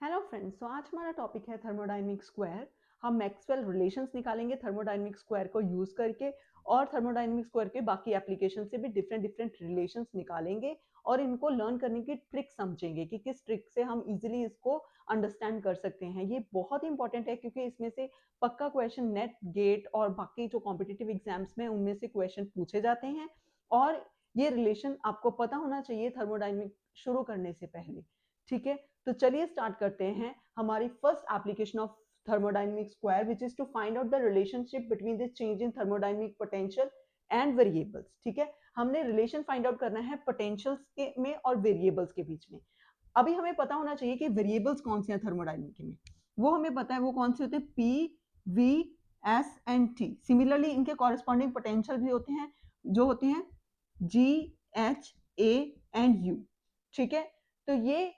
Hello friends, तो आज हमारा टॉपिक है थर्मोडायनेमिक स्क्वायर। हम मैक्सवेल रिलेशंस निकालेंगे थर्मोडायनेमिक स्क्वायर को यूज करके, और थर्मोडायनेमिक स्क्वायर के बाकी एप्लीकेशन से भी डिफरेंट डिफरेंट रिलेशंस निकालेंगे और इनको लर्न करने की ट्रिक समझेंगे कि किस ट्रिक से हम इजीली इसको अंडरस्टैंड कर सकते हैं। ये बहुत ही इंपॉर्टेंट है क्योंकि इसमें से पक्का क्वेश्चन नेट गेट और बाकी जो कॉम्पिटिटिव एग्जाम्स में उनमें से क्वेश्चन पूछे जाते हैं, और ये रिलेशन आपको पता होना चाहिए थर्मोडायनेमिक शुरू करने से पहले। ठीक है, तो चलिए स्टार्ट करते हैं हमारी first application of thermodynamic square, which is to find out the relationship between the change in thermodynamic potential and variables। ठीक है, हमने रिलेशन फाइंड आउट करना है पोटेंशियल्स के में और वेरिएबल्स के बीच में। अभी हमें पता होना चाहिए कि वेरिएबल्स कौन से हैं थर्मोडायनेमिक में। वो हमें पता है वो कौन से होते हैं, P, V, S and T. Similarly इनके कॉरेस्पॉन्डिंग पोटेंशियल भी होते हैं जो होते हैं G, H, A and U. ठीक है, तो ये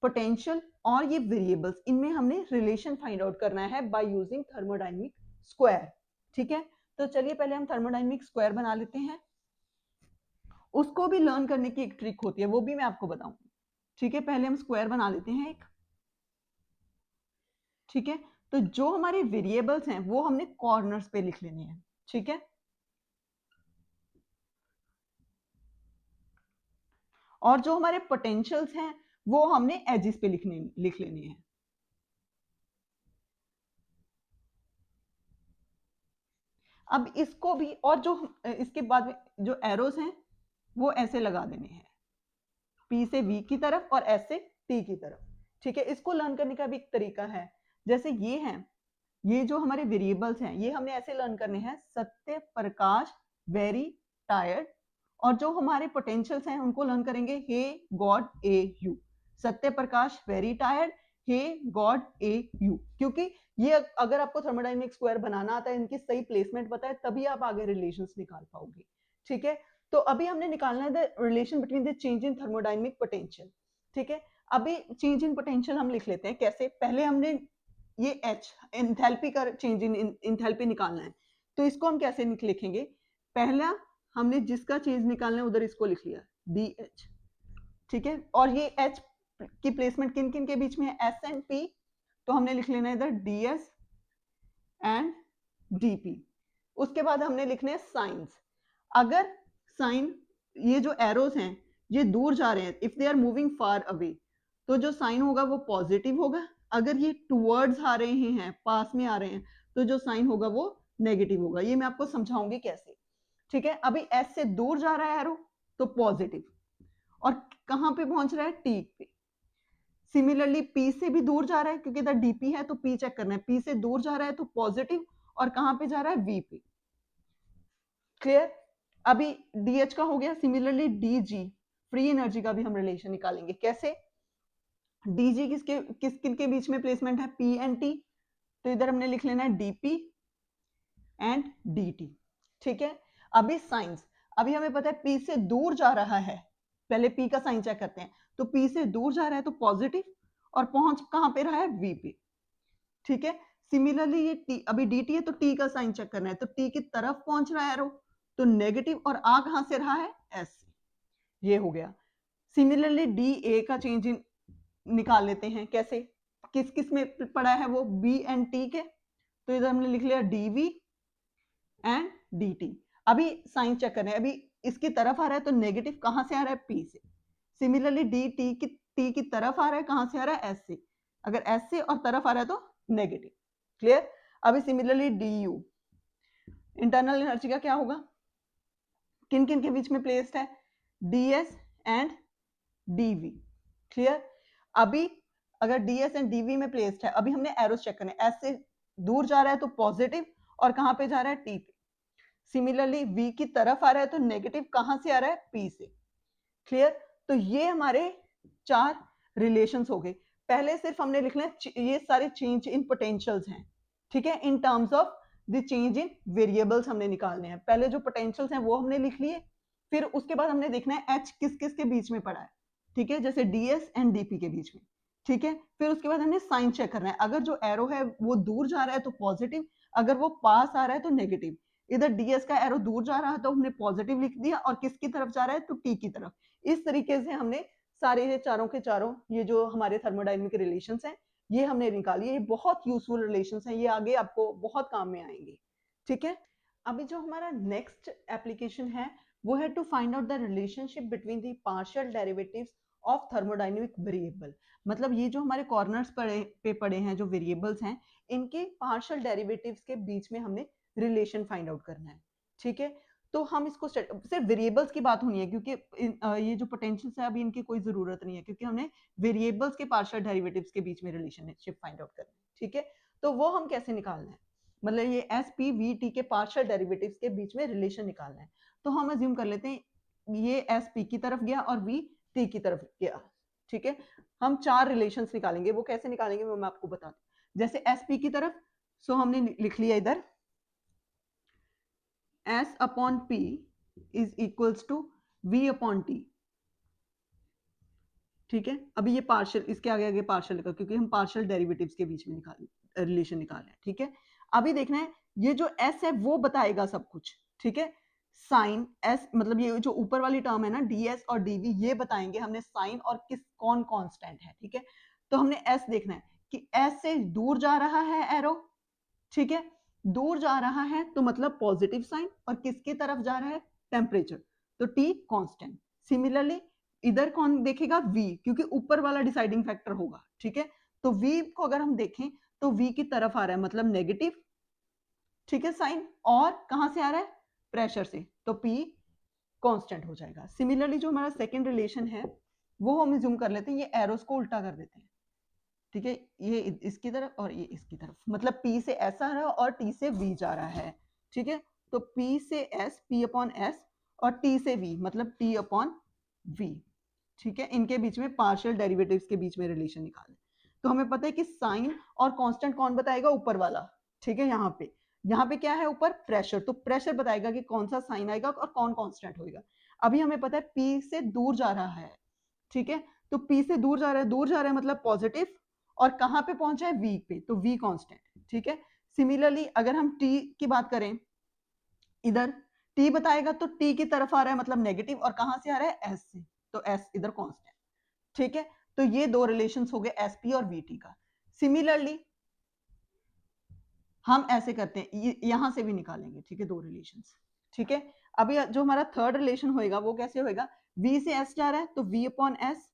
पोटेंशियल और ये वेरिएबल्स, इनमें हमने रिलेशन फाइंड आउट करना है बाय यूजिंग थर्मोडायनेमिक स्क्वायर। ठीक है, तो चलिए पहले हम थर्मोडायनेमिक स्क्वायर बना लेते हैं। उसको भी लर्न करने की एक ट्रिक होती है, वो भी मैं आपको बताऊंगी। ठीक है, पहले हम स्क्वायर बना लेते हैं एक। ठीक है, तो जो हमारे वेरिएबल्स हैं वो हमने कॉर्नर्स पे लिख लेने हैं। ठीक है, और जो हमारे पोटेंशियल्स हैं वो हमने एजिस पे लिख लेने हैं। अब इसको भी, और जो इसके बाद में जो एरोस हैं वो ऐसे लगा देने हैं, पी से वी की तरफ और एस से टी की तरफ। ठीक है, इसको लर्न करने का भी एक तरीका है। जैसे ये है, ये जो हमारे वेरिएबल्स हैं ये हमने ऐसे लर्न करने हैं, सत्य प्रकाश वेरी टायर्ड। और जो हमारे पोटेंशियल्स हैं उनको लर्न करेंगे, हे God a you. Satya Prakash very tired, hey God a you. क्योंकि ये अगर आपको थर्मोडायनेमिक स्क्वायर बनाना आता है, इनकी सही प्लेसमेंट पता है, तभी आप आगे रिलेशंस निकाल पाओगे। ठीक है, तो अभी हमने निकालना है the relation between the change in thermodynamic potential. ठीक है, अभी चेंज इन पोटेंशियल हम लिख लेते हैं। कैसे, पहले हमने ये H एंथैल्पी का चेंज इन एंथैल्पी निकालना है, तो इसको हम कैसे लिखेंगे। पहला हमने जिसका चेंज निकालना है उधर इसको लिख लिया, DH। ठीक है, और ये H की प्लेसमेंट किन किन के बीच में है, S एंड P, तो हमने लिख लेना है इधर DS एंड DP। उसके बाद हमने लिखने हैं साइंस। अगर साइन, ये जो एरोस हैं ये दूर जा रहे हैं, if they are moving far away, तो जो साइन होगा वो पॉजिटिव होगा। अगर ये टुवर्ड्स आ रहे हैं, पास में आ रहे हैं, तो जो साइन होगा वो नेगेटिव होगा। ये मैं आपको समझाऊंगी कैसे। ठीक है, अभी एस से दूर जा रहा है एरो तो पॉजिटिव, और कहां पे पहुंच रहा है, टी पे। सिमिलरली पी से भी दूर जा रहा है क्योंकि इधर डीपी है, तो पी चेक करना है, पी से दूर जा रहा है तो पॉजिटिव, और कहां पे जा रहा है, वी पे। क्लियर, अभी डीएच का हो गया। सिमिलरली डीजी, फ्री एनर्जी का भी हम रिलेशन निकालेंगे। कैसे, डीजी किस किन के बीच में प्लेसमेंट है, पी एंड टी, तो इधर हमने लिख लेना है डीपी एंड dt। ठीक है, अभी साइंस, अभी हमें पता है P से दूर जा रहा है, पहले P का साइन चेक करते हैं, तो P से दूर जा रहा है तो पॉजिटिव, और पहुंच कहां पे रहा है, V पे। ठीक है, सिमिलरली ये T, अभी dt है तो T का साइन चेक करना है, तो T की तरफ पहुंच रहा है एरो तो नेगेटिव, और आ कहां से रहा है, S से। ये हो गया। सिमिलरली DA का चेंज निकाल लेते हैं। कैसे, किस किस में पड़ा है वो, B एंड T के, तो इधर हमने लिख लिया DV एंड dt। अभी साइन चेक करें, अभी इसकी तरफ आ रहा है तो नेगेटिव, कहां से आ रहा है, P से। सिमिलरली dt की t की तरफ आ रहा है, कहां से आ रहा है, S से। अगर S से और तरफ आ रहा है तो नेगेटिव। क्लियर, अभी सिमिलरली du, इंटरनल एनर्जी का क्या होगा, किन किन के बीच में प्लेस्ड है, ds एंड dv। क्लियर, अभी अगर ds एंड dv में प्लेस्ड है, अभी हमने एरोस चेक करने, S से दूर जा रहा है तो पॉजिटिव, और कहां पे जा रहा है, t पे। सिमिलरली V की तरफ आ रहा है तो नेगेटिव, कहां से आ रहा है, P से। क्लियर, तो ये हमारे 4 रिलेशंस हो गए। पहले सिर्फ हमने लिखना है ये सारे चेंज इन पोटेंशियल्स हैं। ठीक है, इन terms of the change in variables हमने निकालने हैं। पहले जो पोटेंशियल्स हैं वो हमने लिख लिए, फिर उसके बाद हमने देखना है H किस किस के बीच में पड़ा है। ठीक है, जैसे DS एंड DP के बीच में। ठीक है, फिर उसके बाद हमने साइन चेक करना है, अगर जो एरो है वो दूर जा रहा है तो पॉजिटिव, अगर वो पास आ रहा है तो नेगेटिव। इधर ds का एरो दूर जा रहा है तो हमने पॉजिटिव लिख दिया, और किसकी तरफ जा रहा है तो t की तरफ। इस तरीके से हमने सारे ये चारों के चारों ये जो हमारे थर्मोडायनेमिक रिलेशंस हैं ये हमने निकाली है। ये बहुत यूजफुल रिलेशंस हैं, ये आगे आपको बहुत काम में आएंगे। ठीक है, अभी जो हमारा नेक्स्ट एप्लीकेशन है वो है to find out the relationship between the partial derivatives of thermodynamic variable. मतलब ये जो हमारे कॉर्नर्स पड़े हैं, जो वेरिएबल्स हैं, इनके पार्शियल डेरिवेटिव्स के बीच में हमने रिलेशन फाइंड आउट करना है। ठीक है, तो हम इसको सिर्फ वेरिएबल्स की बात होनी है, क्योंकि ये जो पोटेंशियल्स है अभी इनकी कोई जरूरत नहीं है, क्योंकि हमने वेरिएबल्स के पार्शियल डेरिवेटिव्स के बीच में रिलेशनशिप फाइंड आउट करना है। ठीक है, तो वो हम कैसे निकालना है, मतलब ये एस पी वी टी के पार्शियल डेरिवेटिव्स के बीच में रिलेशन निकालना है। तो हम अज्यूम कर लेते हैं ये एस पी की तरफ गया और वी टी की तरफ गया। ठीक है, हम चार रिलेशंस निकालेंगे, वो कैसे निकालेंगे वो मैं आपको बता दूं। जैसे एस पी की तरफ, सो हमने लिख लिया इधर S upon P is equals to V upon T। ठीक है, अभी ये पार्शियल, इसके आगे आगे पार्शियल लगा, क्योंकि हम पार्शियल डेरिवेटिव्स के बीच में रिलेशन निकाल रहे हैं। ठीक है, अभी देखना है ये जो S है वो बताएगा सब कुछ। ठीक है, साइन S, मतलब ये जो ऊपर वाली टर्म है ना ds और dv, ये बताएंगे हमने साइन और कौन कांस्टेंट है। ठीक है, तो हमने S देखना है कि S से दूर जा रहा है एरो। ठीक है, दूर जा रहा है तो मतलब पॉजिटिव साइन, और किसकी तरफ जा रहा है, टेम्परेचर, तो T कांस्टेंट। सिमिलरली इधर कौन देखेगा, V, क्योंकि ऊपर वाला डिसाइडिंग फैक्टर होगा। ठीक है, तो V को अगर हम देखें तो V की तरफ आ रहा है, मतलब नेगेटिव। ठीक है, साइन, और कहां से आ रहा है, प्रेशर से, तो P कांस्टेंट हो जाएगा। सिमिलरली जो हमारा सेकेंड रिलेशन है वो हम जूम कर लेते हैं, ये एरोस को उल्टा कर देते हैं। ठीक है, ये इसकी तरफ और ये इसकी तरफ, मतलब P से S आ रहा है और T से V जा रहा है। ठीक है, तो P से S, P अपॉन S, और T से V मतलब T अपॉन V। ठीक है, इनके बीच में पार्शियल डेरिवेटिव्स के बीच में रिलेशन निकालें। तो हमें पता है कि साइन और कांस्टेंट कौन बताएगा, ऊपर वाला। ठीक है, यहाँ पे क्या है ऊपर, प्रेशर, तो प्रेशर बताएगा कि कौन सा साइन आएगा और कौन कांस्टेंट होगा। अभी हमें पता है P से दूर जा रहा है। ठीक है, तो P से दूर जा रहा है मतलब पॉजिटिव, और कहां पे पहुंचा है, V पे, तो V कांस्टेंट। ठीक है, सिमिलरली अगर हम T की बात करें, इधर T बताएगा तो T की तरफ आ रहा है मतलब नेगेटिव, और कहां से आ रहा है, S से, तो S इधर कांस्टेंट। ठीक है, तो ये दो रिलेशंस हो गए SP और VT का। सिमिलरली हम ऐसे करते हैं, यहां से भी निकालेंगे। ठीक है, दो रिलेशंस। ठीक है, अभी जो हमारा थर्ड रिलेशन होएगा वो कैसे होएगा, V से S जा रहा है तो V upon S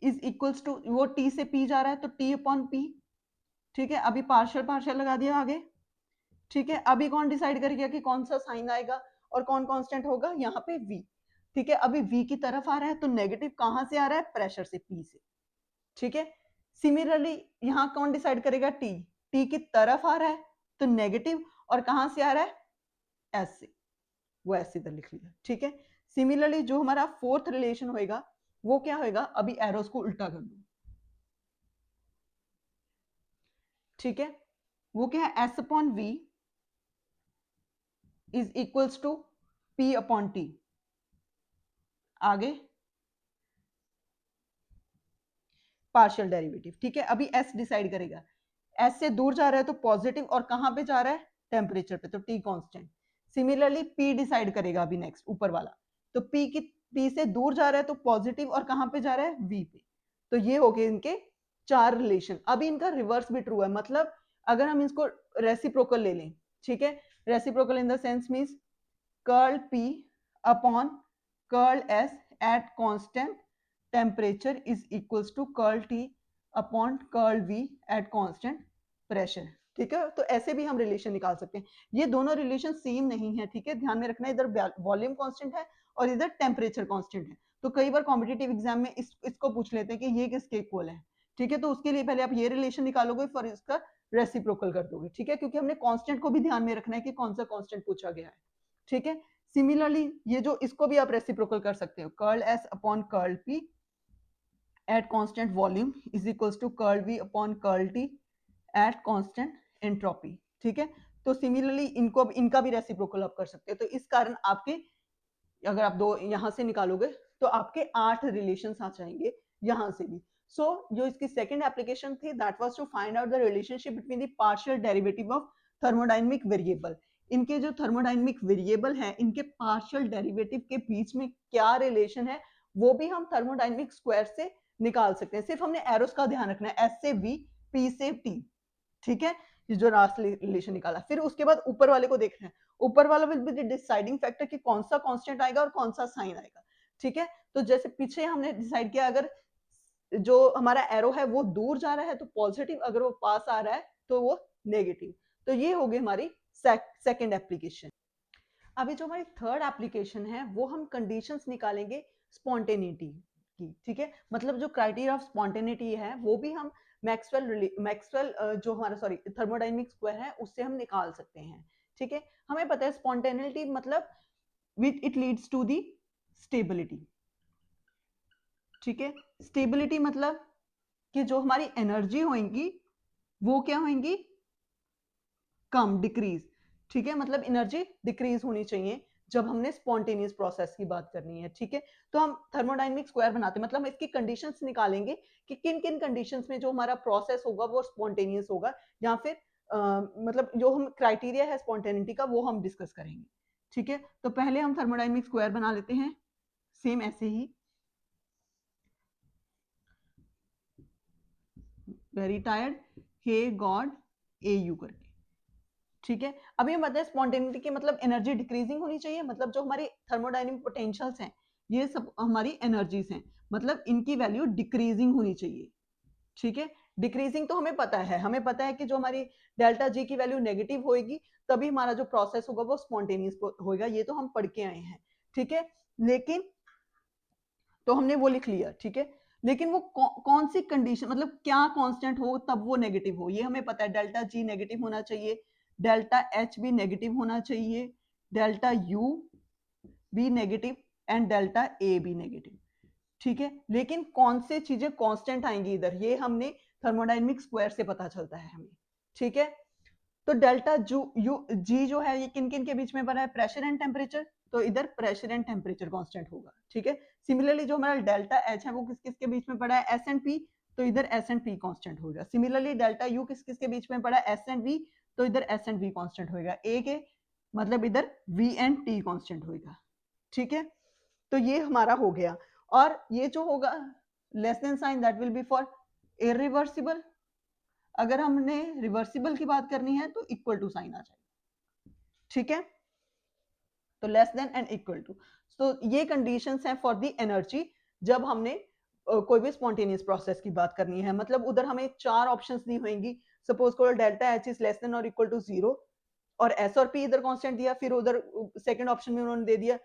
is equals to, वो T से P जा रहा है तो T अपॉन P। ठीक है, अभी पार्शियल पार्शियल लगा दिया आगे। ठीक है, अभी कौन डिसाइड करेगा कि कौन सा साइन आएगा और कौन कांस्टेंट होगा, यहाँ पे V। ठीक है, अभी V की तरफ आ रहा है तो नेगेटिव कहां से आ रहा है, प्रेशर से, P से। ठीक है, सिमिलरली यहाँ कौन डिसाइड करेगा, T की तरफ आ रहा है तो नेगेटिव, और कहां से आ रहा है, S से, वो S इधर लिख लिया। ठीक है, सिमिलरली जो हमारा फोर्थ रिलेशन होएगा वो क्या होएगा, अभी एरोस को उल्टा कर दो। ठीक है, वो क्या है, S upon V is equals to P upon T। आगे पार्शियल डेरिवेटिव। ठीक है, अभी S डिसाइड करेगा, S से दूर जा रहा है तो पॉजिटिव, और कहां पे जा रहा है, टेम्परेचर पे, तो T constant. Similarly P decide करेगा अभी नेक्स्ट, ऊपर वाला, तो P से दूर जा रहा है तो पॉजिटिव, और कहां पे जा रहा है, V पे। तो ये हो गए इनके चार रिलेशन। अभी इनका रिवर्स भी ट्रू है, मतलब अगर हम इसको रेसिप्रोकल ले लें। ठीक है, reciprocal in the sense means curl P upon curl S at constant temperature is equals to curl T upon curl V at constant pressure. ठीक है, तो ऐसे भी हम रिलेशन निकाल सकते हैं। ये दोनों रिलेशन सेम नहीं है। ठीक है, ध्यान में रखना, इधर वॉल्यूम कांस्टेंट है और इधर टेम्परेचर कांस्टेंट है। तो कई बार कॉम्पिटिटिव एग्जाम में इसको पूछ लेते हैं कि ये किसके इक्वल है। ठीक है, तो उसके लिए पहले आप ये रिलेशन निकालोगे, फिर इसका रेसिप्रोकल कर दोगे। ठीक है, क्योंकि हमने कांस्टेंट को भी ध्यान में रखना है कि कौन सा कांस्टेंट पूछा गया है। ठीक है, सिमिलरली ये जो, इसको भी आप रेसिप्रोकल कर सकते हो, curl S upon curl P at constant volume is equals to curl V upon curl T at constant entropy। ठीक है, तो सिमिलरली इनका भी रेसिप्रोकल आप कर सकते हो। तो इस कारण आपके, अगर आप दो यहां से निकालोगे तो आपके 8 रिलेशंस आ जाएंगे यहां से भी। सो जो इसकी सेकंड एप्लीकेशन थी, that was to find out the relationship between the partial derivative of thermodynamic variable. इनके जो थर्मोडायनेमिक वेरिएबल है, इनके पार्शियल डेरिवेटिव के बीच में क्या रिलेशन है, वो भी हम थर्मोडायनेमिक स्क्वायर से निकाल सकते हैं। सिर्फ हमने एरोस का ध्यान रखना है, एस से वी, पी से टी, ठीक है, ये जो लास्ट रिलेशन निकाला। फिर उसके बाद ऊपर वाले को देखना है, ऊपर वाला will be the deciding factor कि कौन सा कांस्टेंट आएगा और कौन सा साइन आएगा, ठीक है। तो जैसे पीछे हमने डिसाइड किया, अगर जो हमारा एरो है वो दूर जा रहा है तो पॉजिटिव, अगर वो पास आ रहा है तो वो नेगेटिव। तो ये होगी हमारी सेकंड एप्लीकेशन। अभी जो हमारी थर्ड एप्लीकेशन है वो हम कंडीशंस निकालेंगे स्पॉन्टेनिटी की, ठीक है। मतलब जो क्राइटेरिया ऑफ स्पॉन्टेनिटी है वो भी हम मैक्सवेल जो हमारा थर्मोडायनेमिक स्क्वायर है उससे हम निकाल सकते हैं, ठीक है। हमें पता है स्पॉन्टेनिटी मतलब which it leads to the stability, ठीक है। स्टेबिलिटी मतलब कि जो हमारी एनर्जी होंगी वो क्या होंगी, कम, डिक्रीज, ठीक है। मतलब एनर्जी डिक्रीज होनी चाहिए जब हमने स्पॉन्टेनियस प्रोसेस की बात करनी है, ठीक है। तो हम थर्मोडायनेमिक स्क्वायर बनाते हैं, मतलब हम इसकी कंडीशंस निकालेंगे कि किन किन कंडीशंस में जो हमारा प्रोसेस होगा वो स्पॉन्टेनियस होगा, या फिर मतलब जो हम क्राइटेरिया है स्पॉन्टेनिटी का वो हम डिस्कस करेंगे, ठीक है। तो पहले हम थर्मोडायनेमिक स्क्वायर बना लेते हैं, सेम ऐसे ही, very tired, hey God, a you करके, ठीक है। अभी हम बताते हैं स्पॉन्टेनिटी की मतलब एनर्जी डिक्रीजिंग होनी चाहिए, मतलब जो हमारी थर्मोडायनेमिक पोटेंशियल्स हैं ये सब हमारी एनर्जीज हैं, मतलब इनकी वैल्यू डिक्रीजिंग होनी चाहिए, ठीक है। डिक्रीजिंग तो हमें पता है, हमें पता है कि जो हमारी डेल्टा जी की वैल्यू नेगेटिव होगी तभी हमारा जो प्रोसेस होगा वो स्पॉन्टेनियस होगा, ये तो हम पढ़ के आए हैं, ठीक है। लेकिन तो हमने वो लिख लिया, ठीक है। लेकिन वो कौन सी कंडीशन, मतलब क्या कांस्टेंट हो तब वो नेगेटिव हो, ये हमें पता है। डेल्टा जी नेगेटिव होना चाहिए, डेल्टा एच भी नेगेटिव होना चाहिए, डेल्टा यू भी नेगेटिव एंड डेल्टा ए भी नेगेटिव, ठीक है। लेकिन कौन से चीजें कांस्टेंट आएंगी इधर, ये हमने थर्मोडायनेमिक स्क्वायर से पता चलता है हमें, ठीक है। तो डेल्टा जी जो है ये किन किन के बीच में बना है, प्रेशर एंड टेम्परेचर, तो इधर प्रेशर एंड टेम्परेचर कांस्टेंट होगा, ठीक है। सिमिलरली जो हमारा डेल्टा एच है वो किस किस के बीच में पड़ा है, एस एंड पी, तो इधर एस एंड पी कांस्टेंट होगा। सिमिलरली डेल्टा यू किस किस के बीच में पड़ा है, एस एंड वी, तो इधर एस एंड वी कांस्टेंट होगा। ए के मतलब इधर वी एंड टी कांस्टेंट होगा, ठीक है। तो ये हमारा हो गया। और ये जो होगा less than sign that will be for irreversible, अगर हमने रिवर्सिबल की बात करनी है तो इक्वल टू साइन आ जाएगा, ठीक है। तो less than and equal to, तो ये कंडीशंस हैं फॉर द एनर्जी जब हमने कोई भी स्पॉन्टेनियस प्रोसेस की बात करनी है। मतलब उधर हमें 4 ऑप्शंस दी होंगी, सपोज करो delta H is less than और इक्वल टू 0, और एस और पी इधर कांस्टेंट दिया, फिर उधर सेकंड ऑप्शन में उन्होंने दे दिया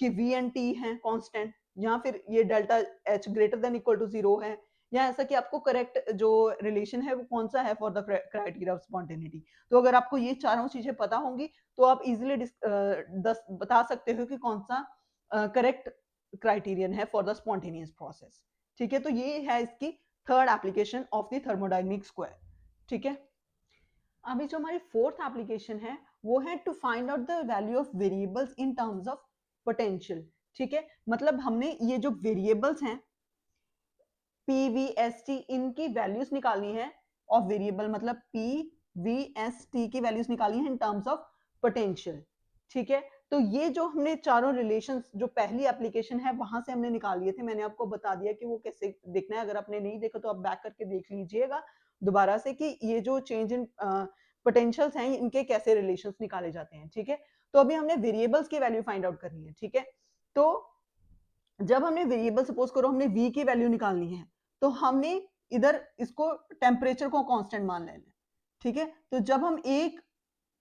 कि वी एंड टी है कांस्टेंट, या फिर ये delta H greater than equal to 0 है, या ऐसा कि आपको करेक्ट जो रिलेशन है वो कौन सा है for the criteria of spontaneity. तो अगर आपको ये चारों चीजें पता होंगी तो आप इजिली बता सकते हो कि कौन सा करेक्ट क्राइटेरियन है फॉर द स्पॉन्टेनियस प्रोसेस, ठीक है। तो ये है इसकी third application of the thermodynamic square, ठीक है। अभी जो हमारी फोर्थ एप्लीकेशन है वो है to find out the value of variables in terms of potential, ठीक है। मतलब हमने ये जो वेरिएबल्स हैं पी वी एस टी इनकी वैल्यूज निकालनी है, ऑफ वेरिएबल मतलब पी वी एस टी की वैल्यूज निकालनी है इन टर्म्स ऑफ पोटेंशियल, ठीक है। तो ये जो हमने चारों रिलेशंस जो पहली एप्लीकेशन है वहां से हमने निकाल लिए थे, मैंने आपको बता दिया कि वो कैसे देखना है, अगर आपने नहीं देखा तो आप बैक करके देख लीजिएगा दोबारा से कि ये जो चेंज इन पोटेंशियल्स हैं इनके कैसे रिलेशंस निकाले जाते हैं, ठीक है। तो अभी हमने वेरिएबल्स की वैल्यू फाइंड आउट करनी है, ठीक है। तो जब हमने वेरिएबल सपोज करो हमने v की वैल्यू निकालनी है तो हमने इधर इसको टेम्परेचर को कांस्टेंट मान लेना, ठीक है। तो जब हम एक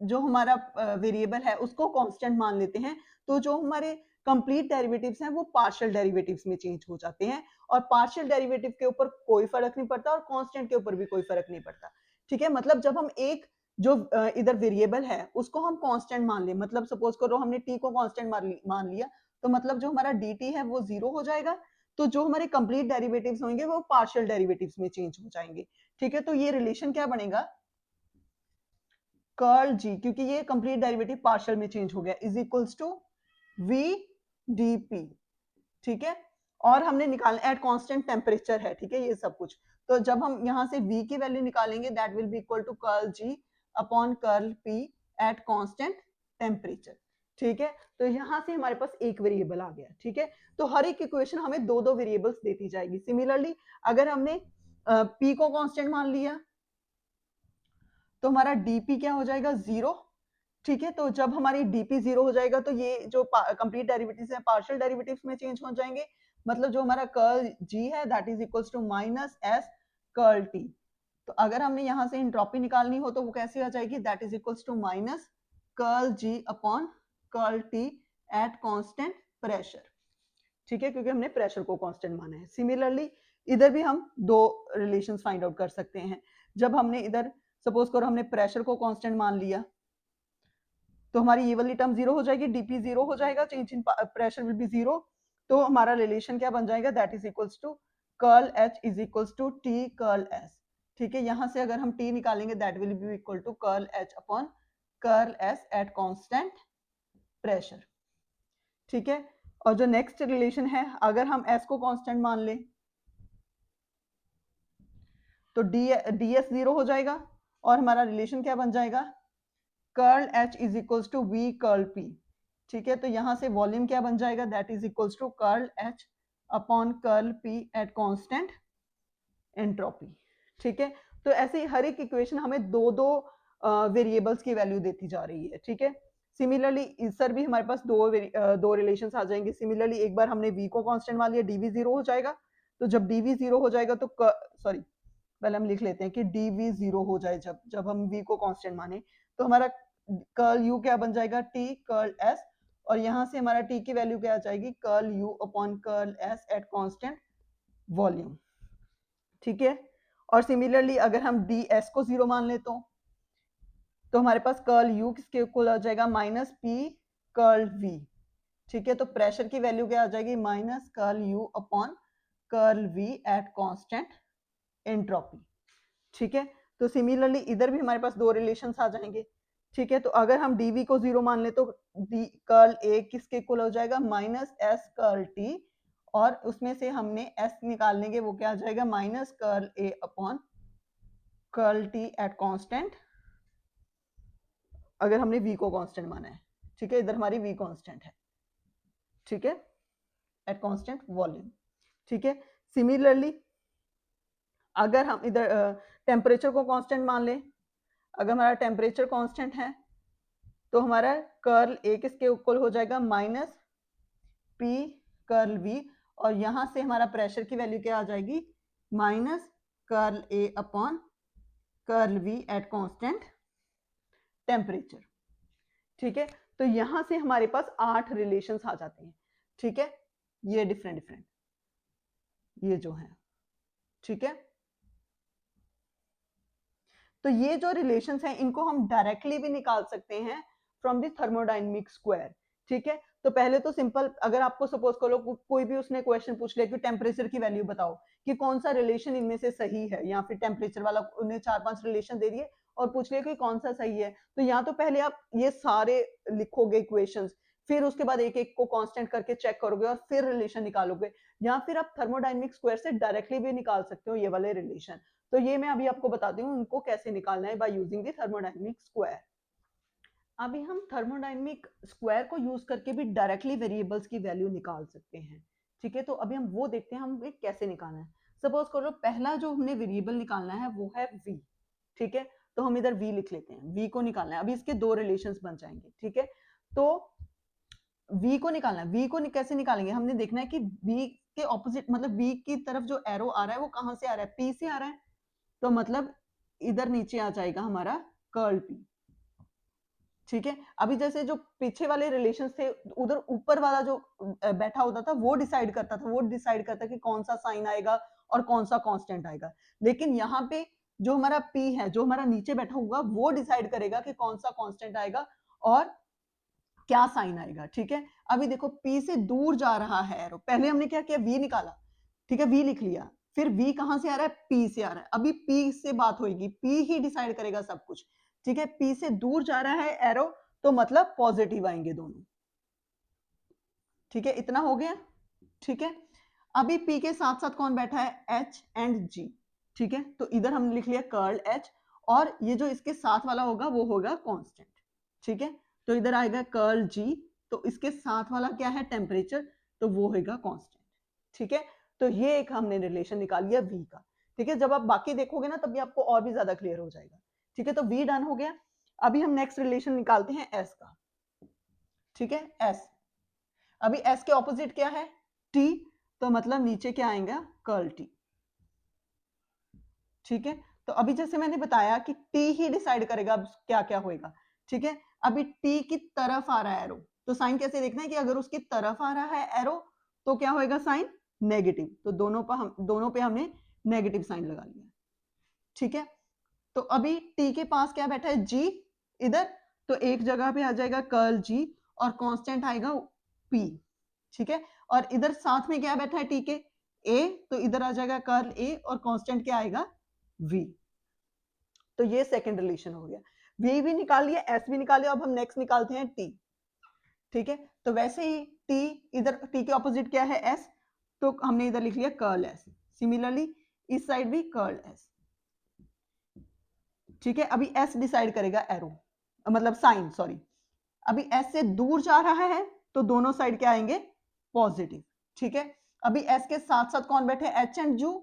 जो हमारा वेरिएबल है उसको कांस्टेंट मान लेते हैं तो जो हमारे कंप्लीट डेरिवेटिव्स हैं वो पार्शियल डेरिवेटिव्स में चेंज हो जाते हैं, और पार्शियल डेरिवेटिव के ऊपर कोई फर्क नहीं पड़ता और कांस्टेंट के ऊपर भी कोई फर्क नहीं पड़ता, ठीक है। मतलब जब हम एक जो इधर वेरिएबल है उसको हम कांस्टेंट मान ले, मतलब सपोज करो हमने t को कांस्टेंट मान लिया तो मतलब जो हमारा dt है वो 0 हो जाएगा, तो जो हमारे कंप्लीट डेरिवेटिव्स होंगे वो पार्शियल डेरिवेटिव्स में चेंज हो जाएंगे, ठीक है। तो ये रिलेशन क्या बनेगा, कर्ल जी, क्योंकि ये कंप्लीट डेरिवेटिव पार्शियल में चेंज हो गया, is equals to v dp, ठीक है। और हमने निकालना एट कांस्टेंट टेम्परेचर है, ठीक है, ये सब कुछ। तो जब हम यहाँ से v की वैल्यू निकालेंगे that will be equal to curl g upon curl p at constant temperature, ठीक है, तो यहां से हमारे पास एक वेरिएबल आ गया। ठीक है, तो हर एक इक्वेशन हमें दो दो वेरिएबल्स देती जाएगी। सिमिलरली अगर हमने पी को कांस्टेंट मान लिया तो हमारा डीपी क्या हो जाएगा, 0। ठीक है, तो जब हमारी डीपी 0 हो जाएगा तो ये जो कंप्लीट डेरिवेटिव्स है पार्शियल डेरिवेटिव्स में चेंज हो जाएंगे। मतलब जो हमारा कर्ल जी है that is equals to minus S curl T. तो अगर हमने यहां से एंट्रोपी निकालनी हो तो वो कैसे आ जाएगी, that is equals to minus curl G upon curl T at constant pressure. ठीक है, क्योंकि हमने प्रेशर को कांस्टेंट माना है। सिमिलरली इधर भी हम दो रिलेशंस फाइंड आउट कर सकते हैं। जब हमने इधर सपोज करो हमने प्रेशर को कांस्टेंट मान लिया तो हमारी ये वाली टर्म 0 हो जाएगी, डीपी 0 हो जाएगा, change in pressure will be 0। तो हमारा रिलेशन क्या बन जाएगा, that is equals to curl H is equals to T curl S. ठीक है, यहां से अगर हम टी निकालेंगे that will be equal to curl H upon curl S at constant pressure. ठीक है, और जो नेक्स्ट रिलेशन है अगर हम एस को कांस्टेंट मान लें तो डी एस 0 हो जाएगा और हमारा रिलेशन क्या बन जाएगा, curl H is equals to V curl P. ठीक है, तो यहां से वॉल्यूम क्या बन जाएगा, that is equals to curl H upon curl P at constant entropy. ठीक है, तो ऐसे ही हर एक इक्वेशन हमें दो दो वेरिएबल्स की वैल्यू देती जा रही है। ठीक है, सिमिलरली इस सर भी हमारे पास दो रिलेशंस आ जाएंगे। सिमिलरली एक बार हमने v को कांस्टेंट मान लिया, dv 0 हो जाएगा। तो जब dv 0 हो जाएगा तो सॉरी पहले हम लिख लेते हैं कि dv 0 हो जाए जब हम v को कांस्टेंट माने तो हमारा कर्ल u क्या बन जाएगा, t कर्ल s, और यहां से हमारा t की वैल्यू क्या आ जाएगी, curl u upon curl s at constant volume. ठीक है, और सिमिलरली अगर हम ds को 0 मान ले तो हमारे पास कर्ल u किसके इक्वल आ जाएगा, माइनस p कर्ल v। ठीक है, तो प्रेशर की वैल्यू क्या आ जाएगी, minus curl u upon curl v at constant entropy. ठीक है, तो सिमिलरली इधर भी हमारे पास दो रिलेशंस आ जाएंगे। ठीक है, तो अगर हम dv को 0 मान ले तो d कर्ल a किसके इक्वल हो जाएगा, माइनस s कर्ल t, और उसमें से हमने s निकाल लेंगे वो क्या आ जाएगा, minus curl a upon curl t at constant, अगर हमने v को कांस्टेंट माना है। ठीक है, इधर हमारी v कांस्टेंट है। ठीक है, एट कांस्टेंट वॉल्यूम। ठीक है, सिमिलरली अगर हम इधर टेम्परेचर को कांस्टेंट मान लें, अगर हमारा टेम्परेचर कांस्टेंट है तो हमारा कर्ल ए किसके इक्वल हो जाएगा, माइनस पी कर्ल वी, और यहां से हमारा प्रेशर की वैल्यू क्या आ जाएगी, minus curl A upon curl V at constant temperature. ठीक है, तो यहां से हमारे पास 8 रिलेशंस आ जाते हैं। ठीक है, ये डिफरेंट डिफरेंट ये जो है। ठीक है, तो ये जो रिलेशंस हैं इनको हम डायरेक्टली भी निकाल सकते हैं फ्रॉम द थर्मोडायनेमिक स्क्वायर। ठीक है, तो पहले तो सिंपल, अगर आपको सपोज करो कोई भी उसने क्वेश्चन पूछ लिया कि टेम्परेचर की वैल्यू बताओ कि कौन सा रिलेशन इनमें से सही है, या फिर टेम्परेचर वाला उन्हें 4-5 रिलेशन दे दिए और पूछ लिया कि कौन सा सही है, तो यहाँ तो पहले आप ये सारे लिखोगे इक्वेशंस, फिर उसके बाद एक एक को कांस्टेंट करके चेक करोगे और फिर रिलेशन निकालोगे, या फिर आप थर्मोडायनेमिक स्क्वायर से डायरेक्टली भी निकाल सकते हो ये वाले रिलेशन। तो ये मैं अभी आपको बताती हूँ उनको कैसे निकालना है by using the thermodynamic square. अभी हम थर्मोडायनेमिक स्क्वायर को यूज करके भी डायरेक्टली वेरिएबल्स की वैल्यू निकाल सकते हैं। ठीक है, तो अभी हम वो देखते हैं हम कैसे निकालना है। सपोज करो पहला जो हमने वेरिएबल निकालना है वो है v। ठीक है, तो हम इधर v लिख लेते हैं, v को निकालना है। अभी इसके दो रिलेशंस बन जाएंगे। ठीक है, तो v को निकालना है। v को कैसे निकालेंगे, हमने देखना है कि v के ऑपोजिट, मतलब v की तरफ जो एरो आ रहा है वो कहां से आ रहा है, p से आ रहा है, तो मतलब इधर नीचे आ जाएगा हमारा कर्ल p। ठीक है, अभी जैसे जो पीछे वाले रिलेशंस थे उधर ऊपर वाला जो बैठा होता था वो डिसाइड करता कि कौन सा साइन आएगा और कौन सा कांस्टेंट आएगा, लेकिन यहाँ पे जो हमारा p है, जो हमारा नीचे बैठा होगा वो डिसाइड करेगा कि कौन सा कांस्टेंट आएगा और क्या साइन आएगा। ठीक है, अभी देखो p से दूर जा रहा है एरो, पहले हमने क्या किया, v निकाला। ठीक है, v लिख लिया, फिर v कहां से आ रहा है, p से आ रहा है। अभी p से बात होगी, p ही डिसाइड करेगा सब कुछ। ठीक है, p से दूर जा रहा है एरो तो मतलब पॉजिटिव आएंगे दोनों। ठीक है, इतना हो गया। ठीक है, अभी p के साथ साथ कौन बैठा है, h एंड g। ठीक है, तो इधर हमने लिख लिया कर्ल h, और ये जो इसके साथ वाला होगा वो होगा कांस्टेंट। ठीक है, तो इधर आएगा कर्ल जी, तो इसके साथ वाला क्या है टेम्परेचर, तो वो होगा कांस्टेंट। ठीक है, तो ये एक हमने रिलेशन निकाल लिया V का। ठीक है, जब आप बाकी देखोगे ना तभी आपको और भी ज्यादा क्लियर हो जाएगा। ठीक है, तो V डन हो गया। अभी हम नेक्स्ट रिलेशन निकालते हैं S का। ठीक है, S, अभी S के ऑपोजिट क्या है T, तो मतलब नीचे क्या आएगा कर्ल T। ठीक है, तो अभी जैसे मैंने बताया कि T ही डिसाइड करेगा अब क्या क्या होएगा। ठीक है, अभी T की तरफ आ रहा है एरो, तो साइन कैसे देखना है कि अगर उसकी तरफ आ रहा है एरो तो क्या होएगा साइन नेगेटिव, तो दोनों पे हमने नेगेटिव साइन लगा लिया। ठीक है, तो अभी T के पास क्या बैठा है G इधर, तो एक जगह पे आ जाएगा कर्ल G और कांस्टेंट आएगा P। ठीक है, और इधर साथ में क्या बैठा है T के A, तो इधर आ जाएगा कर्ल A और कांस्टेंट क्या आएगा V। तो ये सेकंड रिलेशन हो गया। V भी निकाल लिया, S भी निकाल लिया, अब हम नेक्स्ट निकालते हैं T। ठीक है, तो वैसे ही T, इधर T के ऑपोजिट क्या है S, तो हमने इधर लिख लिया कर्ल S। सिमिलरली इस साइड भी कर्ल S। ठीक है, अभी S डिसाइड करेगा एरो, मतलब साइन, सॉरी। अभी S से दूर जा रहा है तो दोनों साइड क्या आएंगे पॉजिटिव। ठीक है, अभी S के साथ साथ कौन बैठे H एंड U,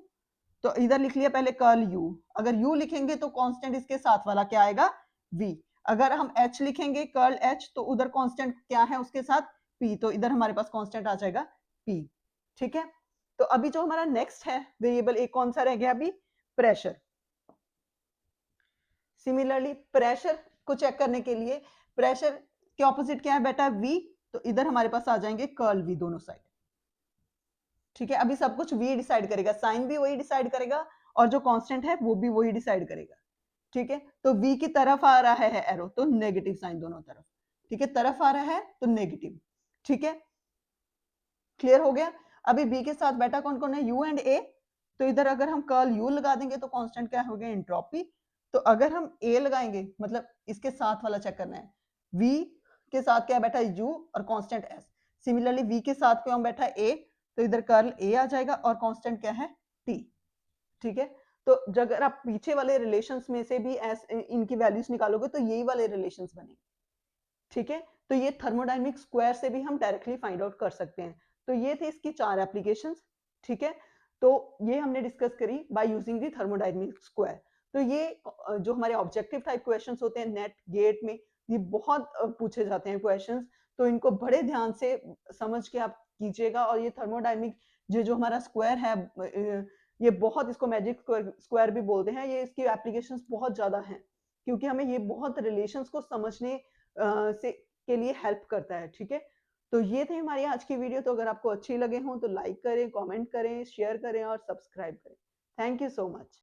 तो इधर लिख लिया पहले कर्ल U। अगर U लिखेंगे तो कांस्टेंट इसके साथ वाला क्या आएगा V। अगर हम H लिखेंगे कर्ल H, तो उधर कांस्टेंट क्या है उसके साथ P, तो इधर हमारे पास कांस्टेंट आ जाएगा P। ठीक है, तो अभी जो हमारा नेक्स्ट है वेरिएबल एक कौन सा रह गया अभी, प्रेशर। सिमिलरली प्रेशर को चेक करने के लिए प्रेशर के ऑपोजिट क्या है बेटा V, तो इधर हमारे पास आ जाएंगे कर्ल V दोनों साइड। ठीक है, अभी सब कुछ V डिसाइड करेगा, साइन भी वही डिसाइड करेगा और जो कांस्टेंट है वो भी वही डिसाइड करेगा। ठीक है, तो V की तरफ आ रहा है एरो, तो नेगेटिव साइन दोनों तरफ। ठीक है, तरफ आ रहा है तो नेगेटिव। ठीक है, क्लियर हो गया। अभी B के साथ बेटा कौन कौन है U एंड A, तो इधर अगर हम कर्ल U लगा देंगे तो कांस्टेंट क्या हो गया एंट्रोपी। तो अगर हम A लगाएंगे, मतलब इसके साथ वाला चेक करना है, V के साथ क्या बैठा है U और कांस्टेंट S। सिमिलरली V के साथ क्यों बैठा है A, तो इधर कर्ल A आ जाएगा और कांस्टेंट क्या है T। ठीक है, तो अगर आप पीछे वाले रिलेशंस में से भी इनकी वैल्यूज निकालोगे तो यही वाले रिलेशंस बनेंगे। ठीक है, तो ये थर्मोडायनेमिक स्क्वायर से भी हम डायरेक्टली फाइंड आउट कर सकते हैं। तो ये थे इसकी 4 एप्लीकेशंस। ठीक है, तो ये हमने डिस्कस करी by using the thermodynamic square. तो ये जो हमारे ऑब्जेक्टिव टाइप क्वेश्चंस होते हैं नेट गेट में, ये बहुत पूछे जाते हैं क्वेश्चंस, तो इनको बड़े ध्यान से समझ के आप कीजिएगा। और ये थर्मोडायनेमिक जो हमारा स्क्वायर है, ये बहुत, इसको मैजिक स्क्वायर भी बोलते हैं, ये इसकी एप्लीकेशंस बहुत ज्यादा हैं, क्योंकि हमें ये बहुत रिलेशंस को समझने से के लिए हेल्प करता है। ठीक है, तो ये थे हमारी आज की वीडियो। तो अगर आपको अच्छी लगे हो तो लाइक करें, कमेंट करें, शेयर करें और सब्सक्राइब करें। Thank you so much.